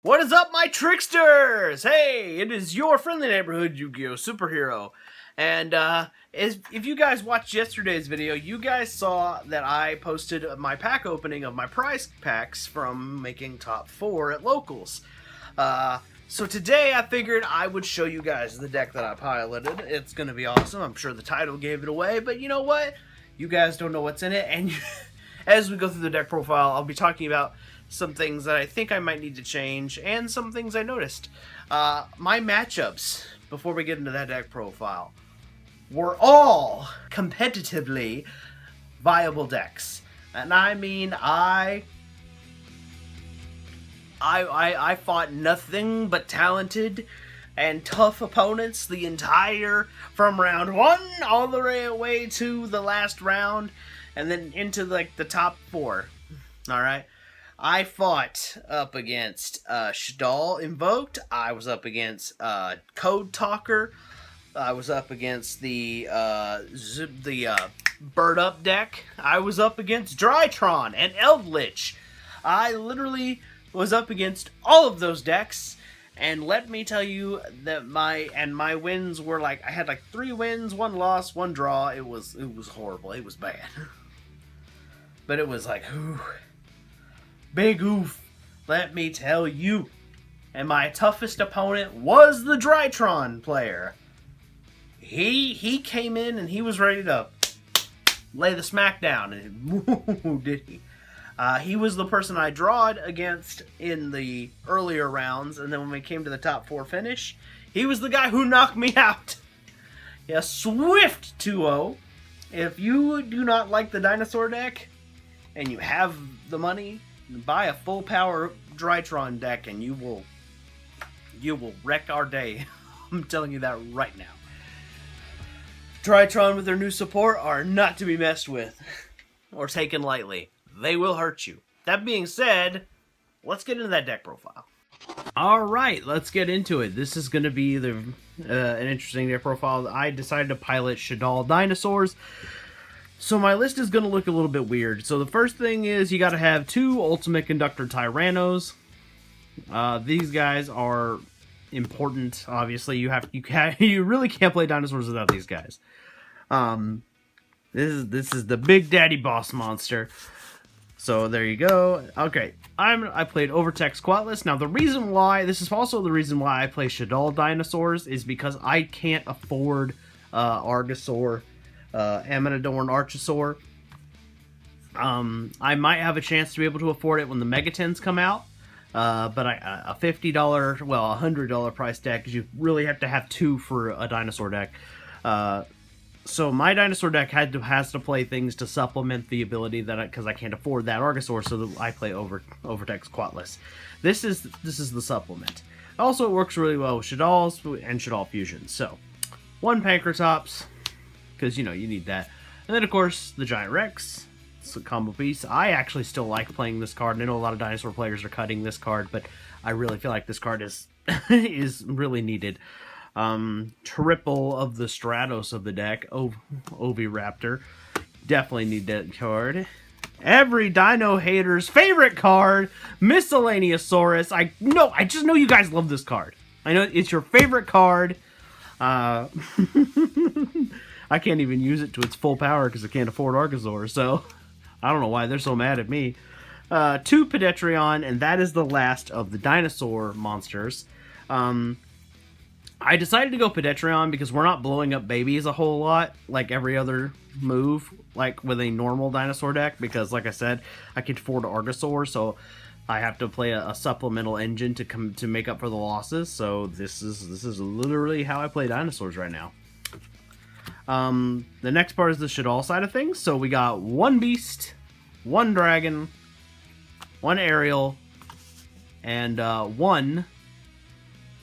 What is up, my tricksters? Hey, it is your friendly neighborhood Yu-Gi-Oh! Superhero. And if you guys watched yesterday's video, you guys saw that I posted my pack opening of my prize packs from making top 4 at locals. So today I figured I would show you guys the deck that I piloted. It's going to be awesome. I'm sure the title gave it away, but you know what? You guys don't know what's in it, and as we go through the deck profile, I'll be talking about some things that I think I might need to change, and some things I noticed. My matchups, before we get into that deck profile, were all competitively viable decks. And I mean, I fought nothing but talented and tough opponents the entire, from round 1 all the way to the last round, and then into like the top 4. Alright? I fought up against Shaddoll Invoked. I was up against Code Talker. I was up against the Bird Up deck. I was up against Drytron and Eldritch. I literally was up against all of those decks. And let me tell you that my wins were like, I had like 3 wins, 1 loss, 1 draw. It was horrible. It was bad. But it was like, whew. Big oof, let me tell you. And my toughest opponent was the Drytron player. He came in and he was ready to lay the smack down. And woo, did he. He was the person I drawed against in the earlier rounds, and then when we came to the top 4 finish, he was the guy who knocked me out. Yeah, swift 2-0. If you do not like the Dinosaur deck, and you have the money, buy a full power Drytron deck and you will wreck our day. I'm telling you that right now. Drytron with their new support are not to be messed with or taken lightly. They will hurt you. That being said, let's get into that deck profile. Alright, let's get into it. This is going to be an interesting deck profile. I decided to pilot Shaddoll Dinosaurs. So my list is going to look a little bit weird. So the first thing is you got to have 2 Ultimate Conductor Tyrannos. These guys are important. Obviously, you really can't play Dinosaurs without these guys. This is the Big Daddy Boss Monster. So there you go. Okay, I played Overtext Quatless. Now the reason why, this is also the reason why I play Shaddoll Dinosaurs, is because I can't afford Argosaur. Amanadorn Archosaur. I might have a chance to be able to afford it when the Megatens come out, but a $50, well, $100 price deck, because you really have to have 2 for a Dinosaur deck. So my Dinosaur deck has to play things to supplement the ability that because I can't afford that Argosaur, so that I play Overtext Quatless. This is the supplement. Also, it works really well with Shaddolls and Shaddoll Fusion. So 1 Pankratops, because, you know, you need that. And then, of course, the Giant Rex. It's a combo piece. I actually still like playing this card, and I know a lot of Dinosaur players are cutting this card, but I really feel like this card is really needed. Triple of the Stratos of the deck. Oviraptor. Definitely need that card. Every Dino hater's favorite card, Miscellaneousaurus. I just know you guys love this card. I know it's your favorite card. I can't even use it to its full power because I can't afford Argosaur, so I don't know why they're so mad at me. 2 Pedetreon, and that is the last of the dinosaur monsters. I decided to go Pedetreon because we're not blowing up babies a whole lot, like every other move, like with a normal dinosaur deck, because like I said, I can afford Argosaur, so I have to play a supplemental engine to make up for the losses, so this is literally how I play dinosaurs right now. The next part is the Shaddoll side of things. So we got 1 Beast, 1 Dragon, 1 Aerial, and 1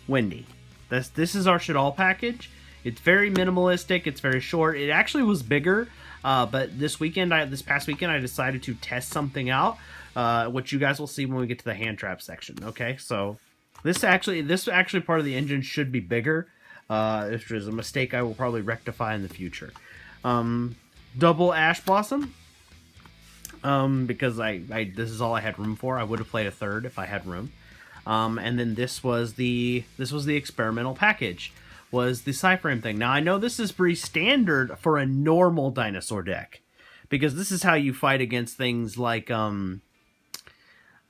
Windy. This is our Shaddoll package. It's very minimalistic. It's very short. It actually was bigger, but this past weekend, I decided to test something out, which you guys will see when we get to the hand trap section. Okay, so this actually part of the engine should be bigger. If there's a mistake, I will probably rectify in the future. Double Ash Blossom. Because this is all I had room for. I would have played a third if I had room. And then this was the experimental package, was the Psyframe thing. Now I know this is pretty standard for a normal dinosaur deck, because this is how you fight against things like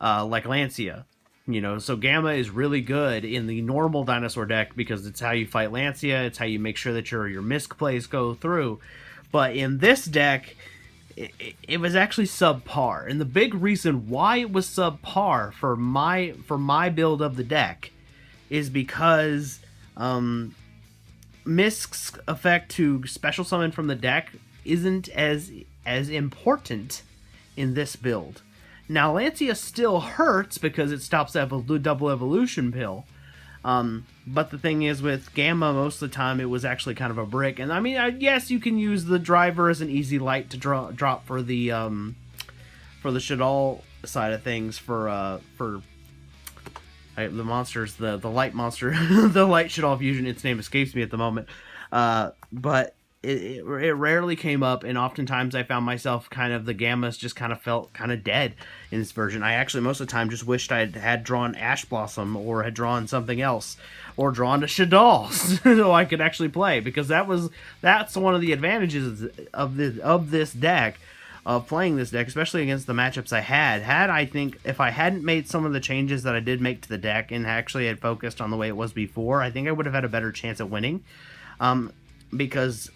Lancia. You know, so Gamma is really good in the normal dinosaur deck because it's how you fight Lancia. It's how you make sure that your misc plays go through. But in this deck, it was actually subpar, and the big reason why it was subpar for my build of the deck is because misc's effect to special summon from the deck isn't as important in this build. Now, Lancia still hurts because it stops the double evolution pill. But the thing is, with Gamma, most of the time, it was actually kind of a brick. And I mean, yes, you can use the driver as an easy light to drop for the Shaddoll side of things the monsters, the light monster, the light Shaddoll fusion. Its name escapes me at the moment. But it rarely came up, and oftentimes I found myself the Gammas just kind of felt kind of dead in this version. I actually most of the time just wished I had drawn Ash Blossom, or had drawn something else, or drawn a Shaddoll so I could actually play, because that's one of the advantages of this deck, of playing this deck, especially against the matchups I had. I think if I hadn't made some of the changes that I did make to the deck and actually had focused on the way it was before, I think I would have had a better chance at winning. Because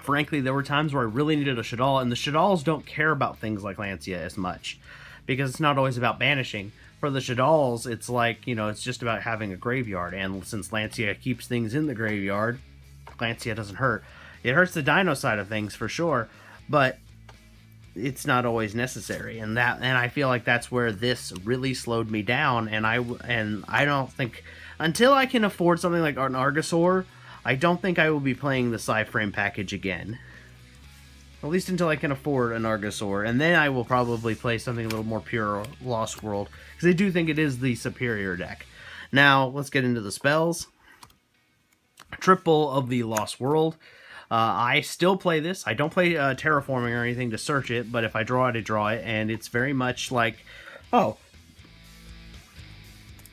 frankly, there were times where I really needed a Shaddoll, and the Shaddolls don't care about things like Lancia as much, because it's not always about banishing. For the Shaddolls, it's like, it's just about having a graveyard, and since Lancia keeps things in the graveyard, Lancia doesn't hurt. It hurts the Dino side of things for sure, but it's not always necessary, and I feel like that's where this really slowed me down, and I don't think, until I can afford something like an Argosaur, I don't think I will be playing the Psyframe package again. At least until I can afford an Argosaur, and then I will probably play something a little more pure Lost World, because I do think it is the superior deck. Now, let's get into the spells. Triple of the Lost World. I still play this. I don't play Terraforming or anything to search it, but if I draw it, I draw it, and it's very much like,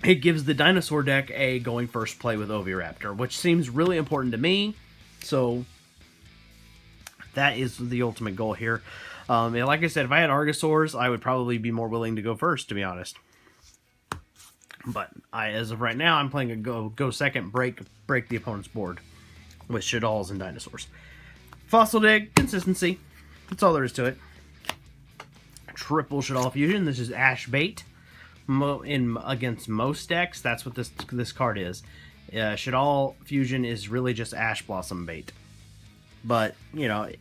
it gives the Dinosaur deck a going first play with Oviraptor, which seems really important to me, so that is the ultimate goal here. And like I said, if I had Argosaurs, I would probably be more willing to go first, to be honest. But as of right now, I'm playing a go second, break the opponent's board with Shaddolls and Dinosaurs. Fossil Dig, consistency. That's all there is to it. Triple Shaddoll Fusion. This is Ash Bait. Against most decks, that's what this card is. Shaddoll Fusion is really just Ash Blossom bait. But,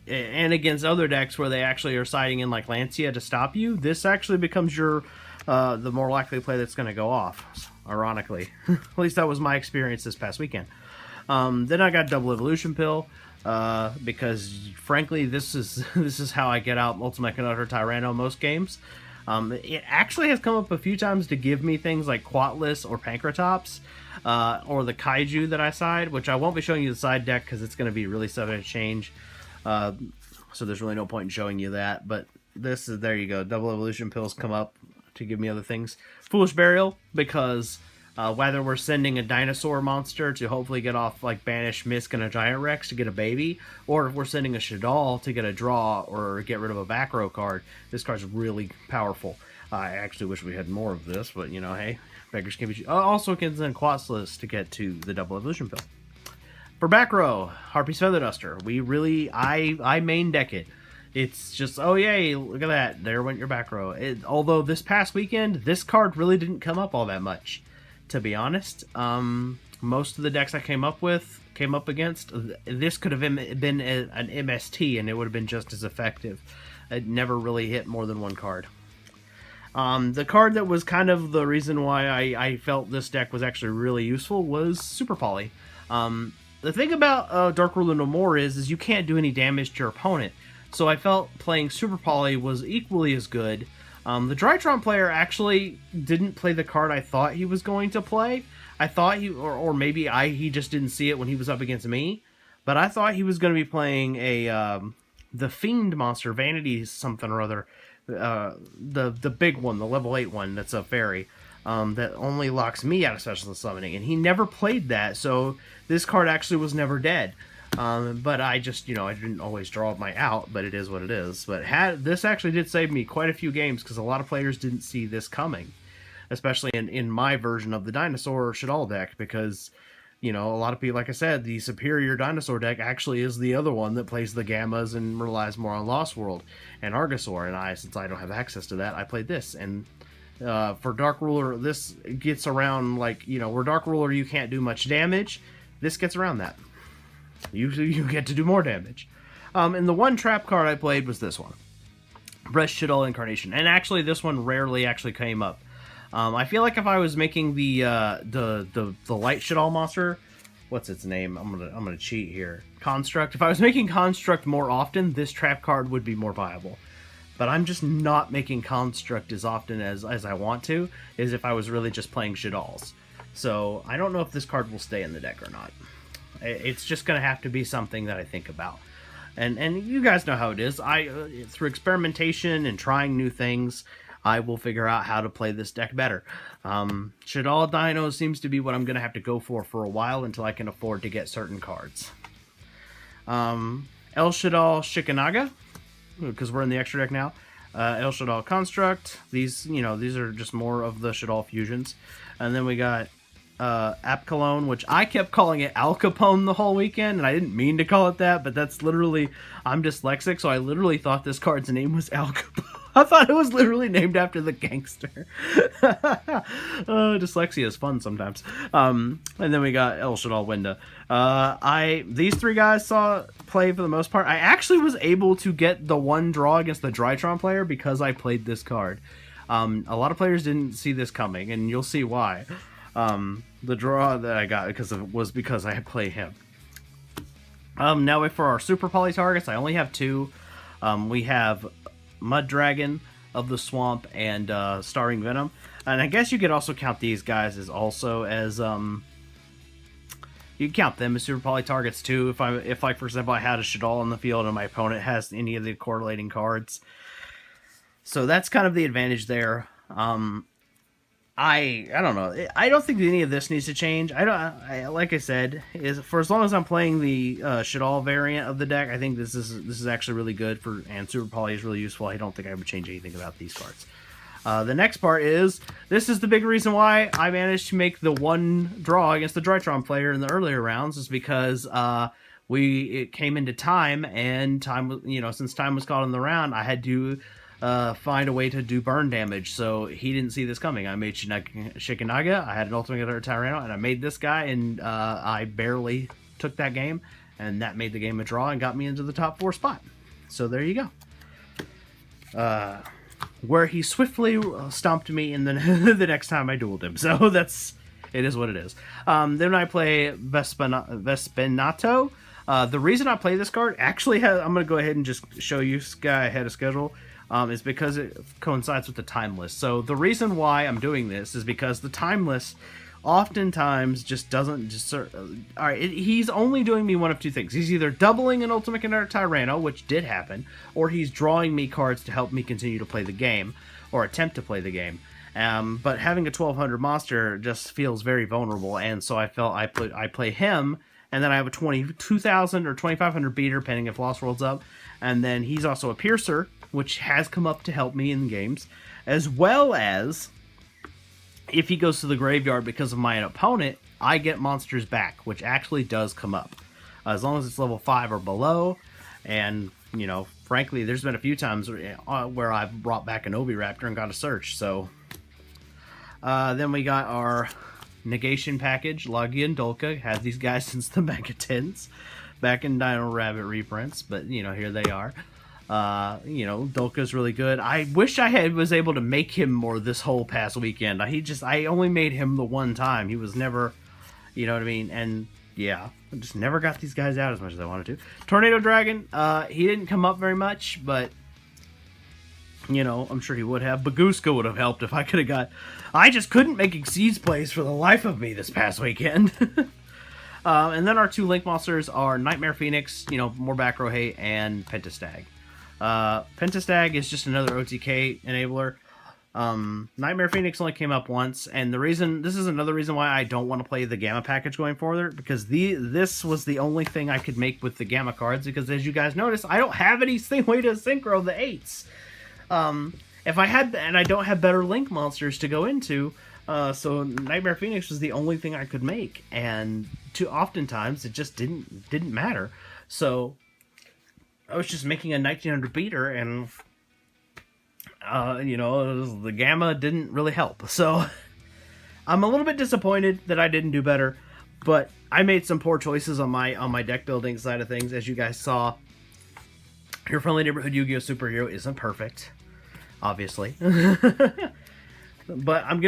and against other decks where they actually are siding in like Lancia to stop you, this actually becomes your the more likely play that's going to go off, ironically. At least that was my experience this past weekend. Then I got Double Evolution Pill, because frankly, this is how I get out Ultimate Conductor Tyranno most games. It actually has come up a few times to give me things like Quatless or Pancratops, or the Kaiju that I side, which I won't be showing you the side deck because it's going to be really subject to change. So there's really no point in showing you that. But there you go. Double Evolution Pills come up to give me other things. Foolish Burial, because whether we're sending a dinosaur monster to hopefully get off like Banish, Misc, and a Giant Rex to get a baby, or if we're sending a Shaddoll to get a draw or get rid of a back row card, this card's really powerful. I actually wish we had more of this, but hey, beggars can't be... Also can send Quatless to get to the Double Evolution Pill. For back row, Harpy's Feather Duster. I main deck it. It's just, oh yay, look at that, there went your back row. Although this past weekend, this card really didn't come up all that much, to be honest. Most of the decks I came up against, this could have been an MST and it would have been just as effective. It never really hit more than one card. The card that was kind of the reason why I felt this deck was actually really useful was Super Poly. The thing about Dark Ruler No More is you can't do any damage to your opponent. So I felt playing Super Poly was equally as good. The Drytron player actually didn't play the card I thought he was going to play. I thought he just didn't see it when he was up against me. But I thought he was going to be playing the Fiend monster, Vanity something or other. The big one, the level 8 one that's a fairy. that only locks me out of special summoning, and he never played that, so this card actually was never dead. But I just, I didn't always draw my out, but it is what it is. But this actually did save me quite a few games, because a lot of players didn't see this coming, especially in my version of the Dinosaur Shaddoll deck, because, a lot of people, like I said, the superior Dinosaur deck actually is the other one that plays the Gammas and relies more on Lost World and Argosaur, and since I don't have access to that, I played this, and for Dark Ruler, this gets around, like, where Dark Ruler you can't do much damage, this gets around that. Usually you get to do more damage. And the one trap card I played was this one, Breast Shaddoll Incarnation, and actually this one rarely actually came up. I feel like if I was making the light Shaddoll monster, what's its name? I'm gonna cheat here. Construct. If I was making Construct more often, this trap card would be more viable. But I'm just not making Construct as often as I want to, as if I was really just playing Shaddolls. So I don't know if this card will stay in the deck or not. It's just going to have to be something that I think about. And you guys know how it is. Through experimentation and trying new things, I will figure out how to play this deck better. Shaddoll Dino seems to be what I'm going to have to go for a while until I can afford to get certain cards. El Shaddoll Shikanaga, because we're in the extra deck now. El Shaddoll Construct. These are just more of the Shaddoll fusions. And then we got Apcalone, which I kept calling it Al Capone the whole weekend, and I didn't mean to call it that, but that's literally, I'm dyslexic, so I literally thought this card's name was Al Capone. I thought it was literally named after the gangster. Dyslexia is fun sometimes. And then we got El Shaddoll Winda. These three guys saw play for the most part. I actually was able to get the one draw against the Drytron player because I played this card. A lot of players didn't see this coming, and you'll see why. The draw that I got was because I play him. Now for our Super Poly targets, I only have two. We have Mud Dragon of the Swamp and Starring Venom, and I guess you could also count these guys as you can count them as Super Poly targets too. If like for example I had a Shaddoll on the field and my opponent has any of the correlating cards, so that's kind of the advantage there. I don't know. I don't think any of this needs to change. Like I said, for as long as I'm playing the Shaddoll variant of the deck, I think this is actually really good and Super Poly is really useful. I don't think I would change anything about these cards. The next part is, this is the big reason why I managed to make the one draw against the Drytron player in the earlier rounds, is because it came into time, and since time was caught in the round, I had to find a way to do burn damage, so he didn't see this coming. I made Shikanaga, I had an Ultimate Tyranno, and I made this guy, and I barely took that game, and that made the game a draw and got me into the top 4 spot. So there you go. Where he swiftly stomped me in the next time I dueled him, so it is what it is. Then I play Vespinato. The reason I play this card, actually I'm going to go ahead and just show you this guy ahead of schedule, is because it coincides with the Timeless. So the reason why I'm doing this is because the Timeless oftentimes just doesn't he's only doing me one of two things. He's either doubling an Ultimate Tyranno, which did happen, or he's drawing me cards to help me continue to play the game, or attempt to play the game. But having a 1200 monster just feels very vulnerable, and so I felt I play him, and then I have a 22,000 or 2,500 beater, depending if Lost World's up, and then he's also a Piercer, which has come up to help me in games, as well as, if he goes to the graveyard because of my opponent, I get monsters back, which actually does come up. As long as it's level 5 or below, and, frankly, there's been a few times where I've brought back an Oviraptor and got a search, so. Then we got our negation package. Logia and Dolka had these guys since the Mega 10s, back in Dino Rabbit reprints, but, here they are. Dolka's really good. I wish I was able to make him more this whole past weekend. I only made him the one time. He was never, you know what I mean? And yeah, I just never got these guys out as much as I wanted to. Tornado Dragon, he didn't come up very much, but I'm sure he would have. Baguska would have helped if I could have got. I just couldn't make Exceeds plays for the life of me this past weekend. And then our two Link monsters are Nightmare Phoenix, more back row hate, and Pentastag. Pentastag is just another OTK enabler. Nightmare Phoenix only came up once, and this is another reason why I don't want to play the Gamma package going forward, because this was the only thing I could make with the Gamma cards, because as you guys notice, I don't have any way to synchro the 8s. If I had, and I don't have better Link monsters to go into, so Nightmare Phoenix was the only thing I could make, and too oftentimes it just didn't matter. So I was just making a 1900 beater, and the Gamma didn't really help. So I'm a little bit disappointed that I didn't do better, but I made some poor choices on my deck building side of things. As you guys saw, your friendly neighborhood Yu-Gi-Oh superhero isn't perfect, obviously. But I've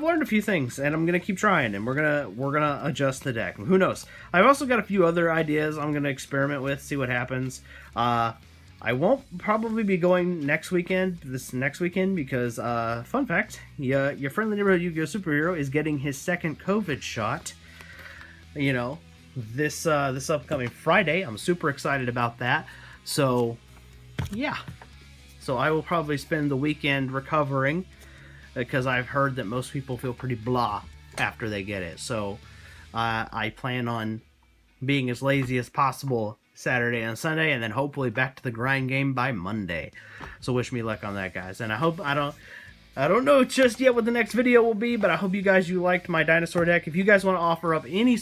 learned a few things, and I'm gonna keep trying, and we're gonna adjust the deck. Who knows? I've also got a few other ideas I'm gonna experiment with, see what happens. I won't probably be going this next weekend, because fun fact, your friendly neighborhood Yu-Gi-Oh superhero is getting his second COVID shot. This upcoming Friday. I'm super excited about that. So yeah, so I will probably spend the weekend recovering, because I've heard that most people feel pretty blah after they get it. So I plan on being as lazy as possible Saturday and Sunday, and then hopefully back to the grind game by Monday. So wish me luck on that, guys. And I don't know just yet what the next video will be, but I hope you liked my Dinosaur deck. If you guys want to offer up any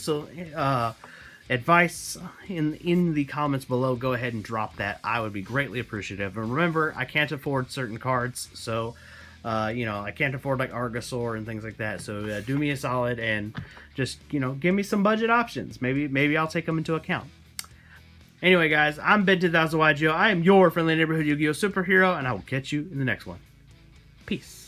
advice in the comments below, go ahead and drop that. I would be greatly appreciative. And remember, I can't afford certain cards, so I can't afford like Argosaur and things like that. So do me a solid and just give me some budget options. Maybe I'll take them into account. Anyway, guys, I'm Ben 2000 yugioh. I am your friendly neighborhood Yu-Gi-Oh superhero, and I will catch you in the next one. Peace.